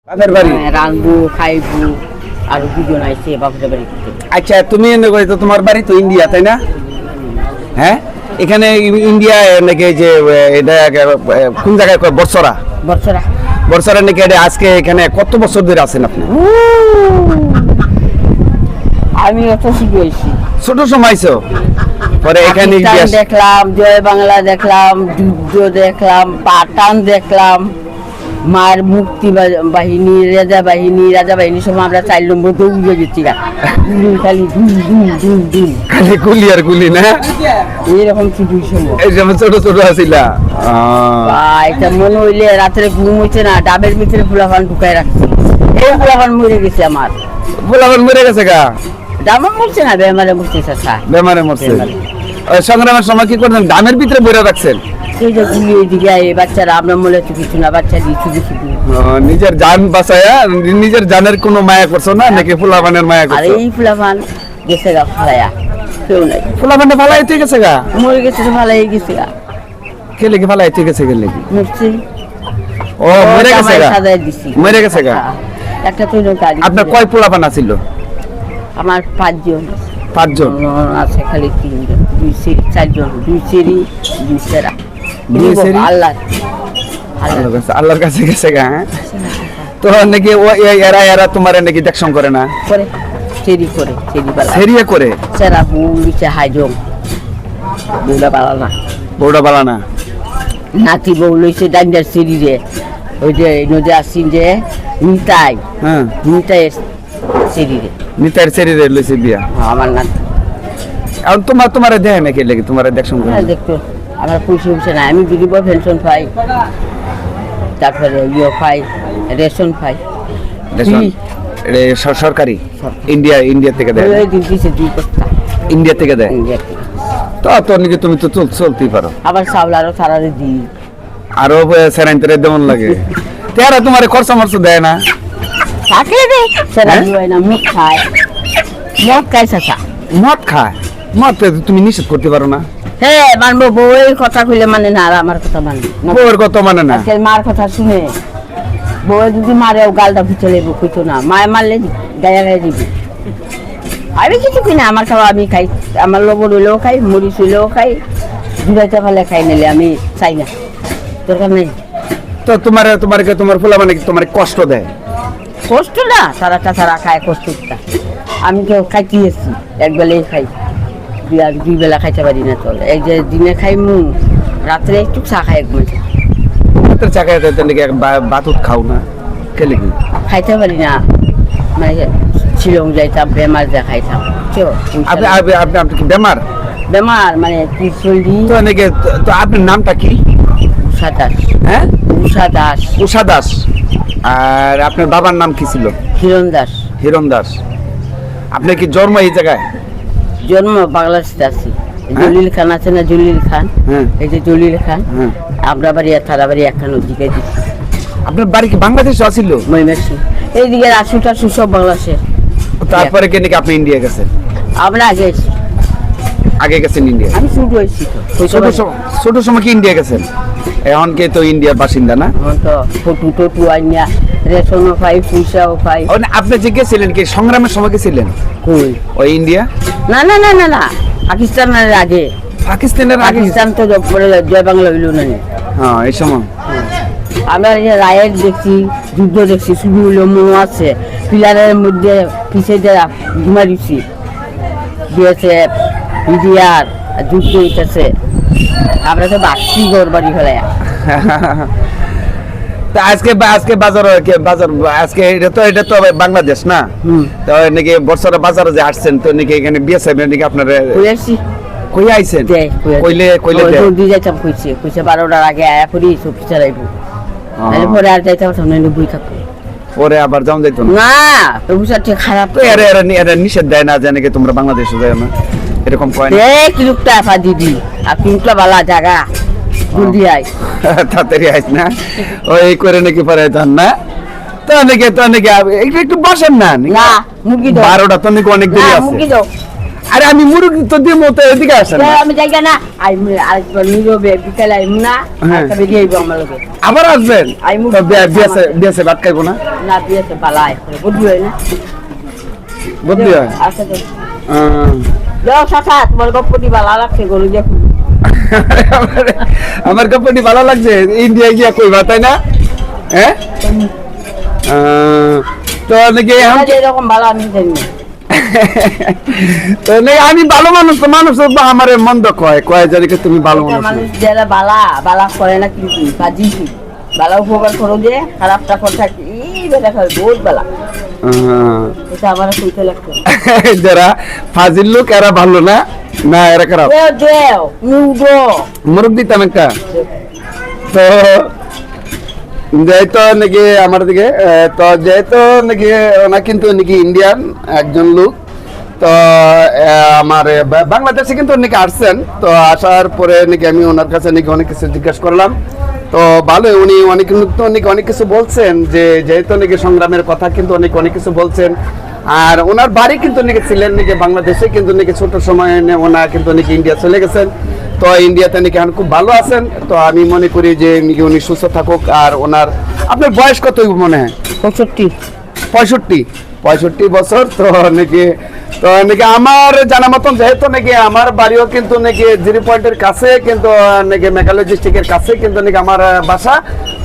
বাপের বাড়ি রাঁধবো খাইবো আর দুজন আইছে বাপের বাড়িতে। আচ্ছা তুমি এনে কই তো তোমার বাড়ি তো ইন্ডিয়া তাই না? হ্যাঁ এখানে ইন্ডিয়া নাকি যে এটা কোন জায়গায় কয় বর্ষরা বছরা বর্ষরা নাকি এটা আজকে এখানে কত বছর ধরে আছেন আপনি? আমি অত শিখেছি ছোট সময়ছো পরে এখানে দেখলাম, জয় বাংলা দেখলাম, যুদ্ধ দেখলাম, পাঠান দেখলাম, মার মুক্তি বাহিনী, রাজা বাহিনী সব আমরা 4 নম্বর দৌড়ে গেছি খালি খালি গুলি আর গুলি না এইরকম শুধু সময় এই যেমন ছোট ছোট আছিলা এটা মনে হইলে রাত্রে ঘুম হইছে না, ডাবের ভিতরে ফুলাফান ঢুকাই রাখছে। এই ফুলাফান মরে গেছে আমার। ফুলাফান মরে গেছে গা? ডামা মরছে না, বেমারে মরছে চাচা। বেমারে মরছে। সংগ্রামের সময় কি করতেন? ডামের ভিতরে বইরা রাখছেন? এই যে গুলি এদিকে এই বাচ্চারা আমরা মনে হচ্ছে কিছু না, বাচ্চা দিয়ে শুধু শুধু নিজের জান বাঁচায়া নিজের জানের কোনো মায়া করছো না নাকি ফুলাফানের মায়া আর করছো? এই ফুলাফান গেছে গা ফালাইয়া, কেউ নাই। ফুলাফানটা ফালাইতে গেছে গা? মরে গেছে তো ফালাই গেছে গা। কে লেগে ফালাইতে গেছে কে লেগে? মরছে। ও মরে গেছে গা? সাজায় দিছি। মরে গেছে গা? একটা তো গাড়ি। আপনার কয় ফুলাফান ছিল? আমার 5 জন। 5 জন আছে, খালি 3 জন, 2 সেরি, 4 জন, 2 সেরি, 2 সেরা। 2 সেরি? আল্লাহ আল্লাহর কাছে গেছে গা? তো নাকি ও এরা তোমার নাকি দেখশন করে না? করে সেরি করে, সেরি বালা সেরিয়া করে সেরা বুলিছে হাইজং বুলা বালা না, বউটা বালা না। নাতি বউ লইছে ডান্ডার সেরি রে। ওই যে নদী আসিন যে নিতাই, হ্যাঁ নিতাই সেরি রে। নিতার সেরিরে লইছে বিয়া। আমার নাতি আর তোমার দেয় নাকি লাগে তোমার দেখশন করে? দেখতো আমার পয়সা না, আমি বিডিব পেনশন পাই, তারপরে ইয়ে পাই, রেশন পাই। সরকারি ইন্ডিয়া থেকে দেয়? দিচ্ছে 2 বস্তা ইন্ডিয়া থেকে দেয়? ইন্ডিয়া থেকে। তো তোর নাকি তুমি তো চলতেই পারো। আবার চাউল আরো সারারে দিই, আরো সেরাইনতে দেমন লাগে। তেরা তোমার খরচা মরচা দেয় না? থাকলে রে সেরা দিওই না, মুখ খায়, মদ খায় চাচা। মদ খায়? মদ তুমি নিষেধ করতে পারো না? হ্যাঁ মানবো, বউয়ের কথা কইলে মানে না, আর আমার কথা মানে না। বউয়ের কথা মানে না? আজকে মার কথা শুনে বউয়ে যদি মারে গালটা ফুটে লেবো, কইতো না, মায়ে মারলে গায়ে গায়ে দিবি। আমি কিছু কিনা, আমার খাওয়া আমি খাই, আমার লবণ হইলেও খাই, মরিচ হইলেও খাই, দুধাইতে ফেলে খাই, নিলে আমি চাই না, দরকার নেই। তো তোমার ফুলা মানে তোমার কষ্ট দেয়? কষ্ট না, তারা খায় কষ্টটা। আমি কেউ খাইতে এসছি, একবেলাই খাই, আর 2 বেলা খাইতে পারি না। চলে এই যে দিনে খাই রাত্রে একটু চা খাই, এক ঘন্টা চাকায় নাকি বাতুত খাও না? খেলে কি খাইতে পারি না, মানে শিলং যাইতাম, বেমার যা খাইতাম। আপনি কি বেমার? বেমার মানে চল্লি। তো নাকি তো আপনার নামটা কি? উষা দাস। হ্যাঁ উষা দাস। উষা দাস। আর আপনার বাবার নাম কি ছিল? হিরণ দাস। হিরণ দাস। আপনার কি জন্ম এই জায়গায়? জন্ম বাংলাদেশে আছি। জলিল খান আছে না, জলিল খান, এই যে জলিল খান, আমরা বাড়ি আর তারা বাড়ি একখান দিকে দিচ্ছি। আপনার বাড়ি কি বাংলাদেশে আছিল? ময়মনসিং এইদিকে রাসুটা সব বাংলাদেশে। তারপরে কে নাকি আপনি ইন্ডিয়া গেছেন? আমরা আগে গেছেন ইন্ডিয়া? আমি ছোট হয়েছি তো, ছোট সময় কি ইন্ডিয়া গেছেন? এখন কে তো ইন্ডিয়ার বাসিন্দা না? তো ফটু টটু আইনা রেশনও পাই, পয়সাও পাই। আপনি যে গেছিলেন কি সংগ্রামের সময় গেছিলেন? কই ওই ইন্ডিয়া? না না না না না, পাকিস্তানের আগে। পাকিস্তানের আগে? পাকিস্তান তো জয় বাংলা হইল না। হ্যাঁ এই সময় আমরা যে রায়ের দেখছি, যুদ্ধ দেখছি, শুধু হইলো মনে আছে পিলারের মধ্যে পিছিয়ে দেওয়া ঘুমা দিচ্ছি, বিএসএফ বিডিআর যুদ্ধ হইতেছে, আমরা তো বাড়ছি ঘর বাড়ি ফেলে। আজকে বাজার আজকে এটা তো বাংলাদেশ না? তো নাকি বর্ষার বাজারে যে আসছেন তো নাকি এখানে বিএসএফ নাকি আপনার কই আইছেন? কইলে জলদি যাইতাম, কইছে 12টার আগে আয়া করি চব্বিশ চালাইবো, পরে আর যাইতে পারতাম না, বই থাকবো। পরে আবার যাও যাইতো না, ঠিক খারাপ। তো এরা নিষেধ দেয় না যে নাকি তোমরা বাংলাদেশে যাও না, এরকম কয় না? কি লোকটা আপা দিদি আপনি বালা জায়গা জলদি আই, তাড়াতাড়ি আইস না, ওই করে নাকি পরে যান না? তো নাকি একটু বসেন না, মুরগি 12টা তো নাকি অনেক দেরি আছে। আরে আমি মুরগি তো দিব তো এদিকে আসেন না। আমি যাই না আরেকবার নীরবে বিকেলে আইমু না হ্যাঁ। একটা বেরিয়ে আইবো আমার লগে আবার আসবেন আইমু তো বিয়াসে ভাত খাইবো না না বিয়েতে বালাই বুঝলি হয় না বুদ্ধি হয় আচ্ছা তো আহ, যাও সাথা তোমার গপ্পটি বালা লাগছে গরু দেখুন আমার কাপড়টি ভালো লাগছে ইন্ডিয়া গিয়া কইবা তাই না হ্যাঁ তো নাকি এরকম ভালো আমি জানি না তো নাকি আমি ভালো মানুষ তো মানুষ তো আমার মন্দ কয় জানি কি তুমি ভালো মানুষ না। মানুষ যারা বালা বালা করে না কিন্তু কাজি বালা উপকার করো যে খারাপটা করে থাকি এই বেলা খাবে বহুত বালা এটা আমার কইতে লাগতো যারা ফাজিল লোক এরা ভালো না না এরা খারাপ ও দেও নিউডো মুরগ দিতাম একটা তো যেহেতু নাকি আমার দিকে তো যেহেতু নাকি ওনা কিন্তু নাকি ইন্ডিয়ান একজন লোক তো আমার বাংলাদেশে কিন্তু নাকি আসছেন তো আসার পরে নাকি আমি ওনার কাছে নাকি অনেক কিছু জিজ্ঞেস করলাম তো ভালো উনি অনেক কিন্তু অনেক কিছু বলছেন যে যেহেতু নাকি সংগ্রামের কথা কিন্তু অনেক কিছু বলছেন আর ওনার বাড়ি কিন্তু নাকি ছিলেন নাকি বাংলাদেশে কিন্তু নাকি ছোট সময় ওনা কিন্তু নাকি ইন্ডিয়া চলে গেছেন তো ইন্ডিয়াতে নাকি এখন খুব ভালো আছেন তো আমি মনে করি যে নাকি উনি সুস্থ থাকুক আর ওনার আপনার বয়স কত মনে হয় 65 বছর তো নাকি আমার জানা মতন যেহেতু নাকি আমার বাড়িও কিন্তু নাকি 0 পয়েন্টের কাছে কিন্তু নাকি মেঘালয় ডিস্ট্রিক্টের কাছে কিন্তু নাকি আমার বাসা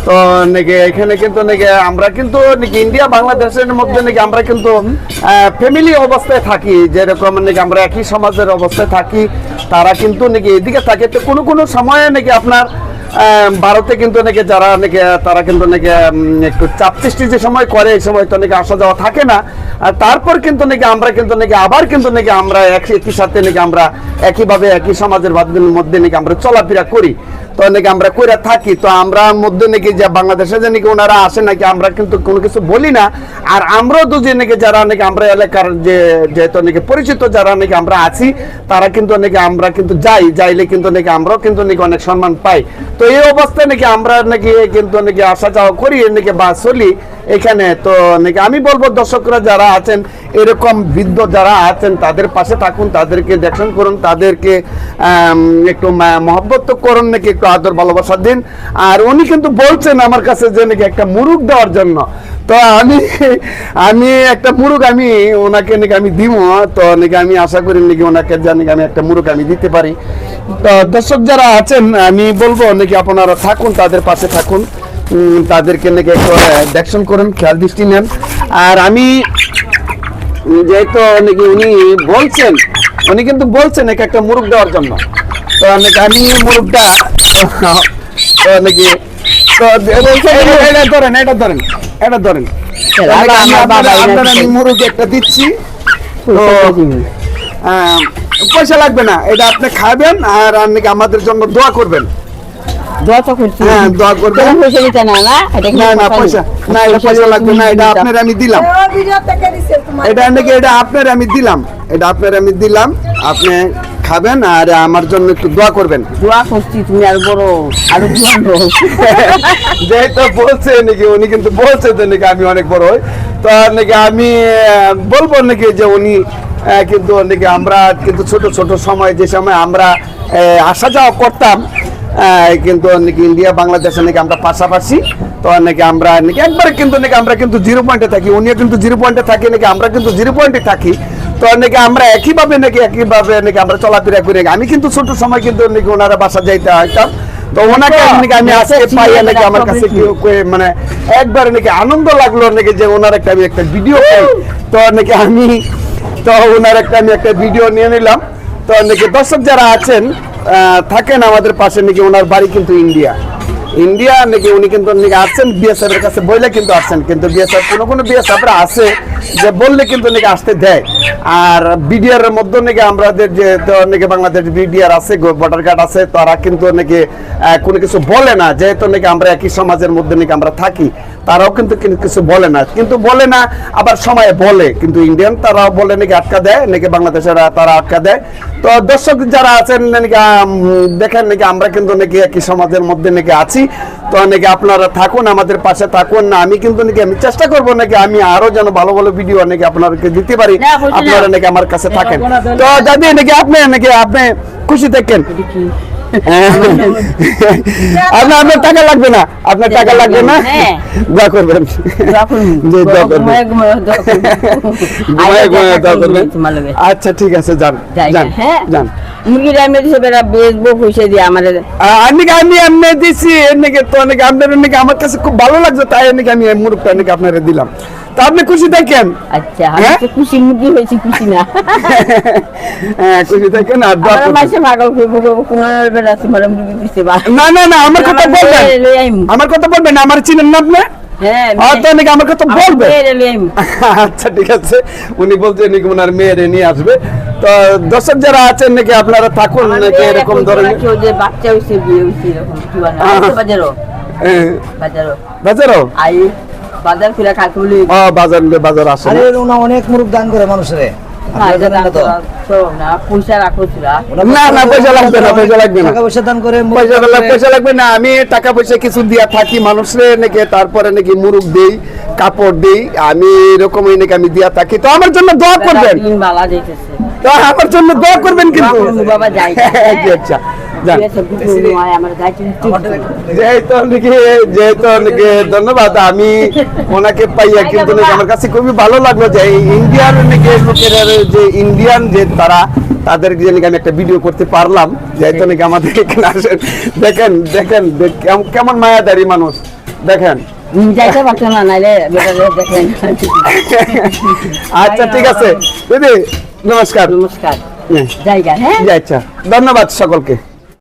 তো নাকি এখানে কিন্তু নাকি আমরা কিন্তু নাকি ইন্ডিয়া বাংলাদেশের মধ্যে নাকি আমরা কিন্তু ফ্যামিলি অবস্থায় থাকি যেরকম নাকি আমরা একই সমাজের অবস্থায় থাকি তারা কিন্তু নাকি এদিকে থাকে তো কোনো সময়ে নাকি আপনার ভারতে কিন্তু নাকি যারা নাকি তারা কিন্তু নাকি একটু চাপ সৃষ্টি যে সময় করে এই সময় তো নাকি আসা যাওয়া থাকে না আর তারপর কিন্তু নাকি আমরা কিন্তু নাকি আবার কিন্তু নাকি আমরা একই সাথে নাকি আমরা একইভাবে একই সমাজের মধ্যে নাকি আমরা চলাফেরা করি তো নাকি আমরা কইরা থাকি তো আমরা মধ্যে নাকি যে বাংলাদেশে যে নাকি ওনারা আসে নাকি আমরা কিন্তু কোনো কিছু বলি না আর আমরাও দুজন নাকি যারা নাকি আমরা এলাকার যে যেহেতু নাকি পরিচিত যারা নাকি আমরা আছি তারা কিন্তু নাকি আমরা কিন্তু যাইলে কিন্তু নাকি আমরাও কিন্তু নাকি অনেক সম্মান পাই তো এই অবস্থায় নাকি আমরা নাকি কিন্তু নাকি আসা যাওয়া করি নাকি বা চলি এখানে তো নাকি আমি বলবো দর্শকরা যারা আছেন এরকম বৃদ্ধ যারা আছেন তাদের পাশে থাকুন তাদেরকে দেখুন করুন তাদেরকে একটু মহব্বত করুন নাকি একটু আদর ভালোবাসা দিন আর উনি কিন্তু বলছেন আমার কাছে যে নাকি একটা মুরগ দেওয়ার জন্য তো আমি একটা মুরগ আমি ওনাকে নাকি আমি দিব তো নাকি আমি আশা করি নাকি ওনাকে জানি আমি একটা মুরগ আমি দিতে পারি তো দর্শক যারা আছেন আমি বলবো নাকি আপনারা থাকুন তাদের পাশে থাকুন তাদেরকে নাকি একটু দেখশন করুন খেয়াল দৃষ্টি নেন আর আমি যেহেতু নাকি উনি কিন্তু বলছেন নাকি একটা মুরগ দেওয়ার জন্য তো নাকি আমি মুরগটা তো নাকি তো এটা ধরেন আমি মুরগ একটা দিচ্ছি তো পয়সা লাগবে না এটা আপনি খাবেন আর নাকি আমাদের জন্য দোয়া করবেন দোয়া তো করছি হ্যাঁ দোয়া করবেন পয়সা নিতে না না পয়সা না এটা পয়সা লাগবে না এটা আপনার আমি দিলাম এটা নাকি এটা আপনার আমি দিলাম আপনি খাবেন আর আমার জন্য একটু দোয়া করবেন দোয়া করছি তুমি আর বড় আরো যেহেতু বলছে নাকি উনি কিন্তু বলছে যে নাকি আমি অনেক বড় হই তো নাকি আমি বলবো নাকি যে উনি কিন্তু নাকি আমরা কিন্তু ছোট সময় যে সময় আমরা আসা যাওয়া করতাম কিন্তু নাকি ইন্ডিয়া বাংলাদেশে নাকি আমরা পাশাপাশি তো নাকি আমরা নাকি একবারে কিন্তু নাকি আমরা কিন্তু 0 পয়েন্টে থাকি উনিও কিন্তু 0 পয়েন্টে থাকি নাকি আমরা কিন্তু 0 পয়েন্টে থাকি তো নাকি আমরা একইভাবে নাকি আমরা চলাফেরা করি আমি কিন্তু ছোট সময় কিন্তু নাকি ওনারা বাসা যাইতে হইতাম তো ওনাকে নাকি আমি আজকে পাইয়া নাকি আমার কাছে মানে একবারে নাকি আনন্দ লাগলো নাকি যে ওনার আমি একটা ভিডিও তো নাকি আমি তো ওনার আমি একটা ভিডিও নিয়ে নিলাম তো নাকি দর্শক যারা আছেন থাকেন আমাদের পাশে নাকি ওনার বাড়ি কিন্তু ইন্ডিয়া নাকি উনি কিন্তু নাকি আসছেন বিএসএফ এর কাছে বইলে কিন্তু আসছেন কিন্তু বিএসএফ কোনো বিএসএফরা আছে যে বললে কিন্তু নাকি আসতে দেয় আর বিডিআর এর মধ্যে নাকি আমাদের যে নাকি বাংলাদেশ বিডিআর আছে ভোটার কার্ড আছে তারা কিন্তু নাকি কোনো কিছু বলে না যেহেতু নাকি আমরা একই সমাজের মধ্যে নাকি আমরা থাকি তারাও কিন্তু কিছু বলে না, কিন্তু বলে না আবার সময়ে বলে, কিন্তু ইন্ডিয়ান তারাও বলে নাকি আটকা দেয়, নাকি বাংলাদেশের তারা আটকা দেয়। তো দর্শক যারা আছেন নাকি দেখেন নাকি আমরা কিন্তু নাকি একই সমাজের মধ্যে নাকি আছি। তো নাকি আপনারা থাকুন, আমাদের পাশে থাকুন। আমি কিন্তু নাকি আমি চেষ্টা করবো নাকি আমি আরো যেন ভালো ভালো ভিডিও নাকি আপনাদেরকে দিতে পারি, আপনারা নাকি আমার কাছে থাকেন। তো দাদি নাকি আপনি খুশি থাকেন। আপনার টাকা লাগবে না, আপনার টাকা লাগবে না, দোয়া করবেন, জি দোয়া করবেন, ঘুমায় ঘুমায় দোয়া করবেন। আচ্ছা ঠিক আছে, যান যান যান। মুরগিটা আমি সেটা বেচবো পয়সা দিয়ে আমাদের আমি এমনি দিছি এনেকে, তো অনেকে আপনার এনেকে আমার কাছে খুব ভালো লাগছে, তাই এনেকে আমি এই মুরগটা এনেকে আপনারা দিলাম। তা আপনি খুশি থাকেন? আচ্ছা আমি তো খুশি মুরগি হয়েছি, খুশি না হ্যাঁ খুশি থাকেন। আর দোয়া করবেন। মাসে ভাগল কোন বেলা তোমার মুরগি দিতে পারে না না না, আমার কথা বলবেন, আমার কথা বলবেন, আমার চিনেন না আপনি? হ্যাঁ তো নাকি আমার কথা বলবে। আচ্ছা ঠিক আছে, উনি বলছেন নাকি ওনার মেয়েরে নিয়ে আসবে। তো দর্শক যারা আছেন নাকি আপনারা থাকুন নাকি এরকম ধরনের বাচ্চা হয়েছে, বিয়ে হয়েছে, এরকম বাজারও বাজারও আই বাজার খুলে খাতে বলি বাজার আসে অনেক মুরগ দান করে মানুষের। পয়সা রাখো না না, পয়সা লাগবে না, পয়সা লাগবে না, টাকা পয়সা দান করে, পয়সা লাগবে না। আমি টাকা পয়সা কিছু দিয়া থাকি মানুষের নাকি, তারপরে নাকি মুরগ দেই, কাপড় দেই, আমি এরকমই নাকি আমি দিয়া থাকি। তো আমার জন্য দোয়া করবেন, তো আমার জন্য দোয়া করবেন কিন্তু বাবা যাই। আচ্ছা ধন্যবাদ। আমি ওনাকে পাইয়া কিন্তু আমার কাছে খুবই ভালো লাগলো যে ইন্ডিয়ার লোকেরা যে ইন্ডিয়ান যে তারা তাদের আমি একটা ভিডিও করতে পারলাম, যেহেতু নাকি আমাদের এখানে আসেন। দেখেন দেখেন কেমন মায়াদারি মানুষ, দেখেন। আচ্ছা ঠিক আছে দিদি, নমস্কার। নমস্কার। জায়গা হ্যাঁ, আচ্ছা ধন্যবাদ সকলকে।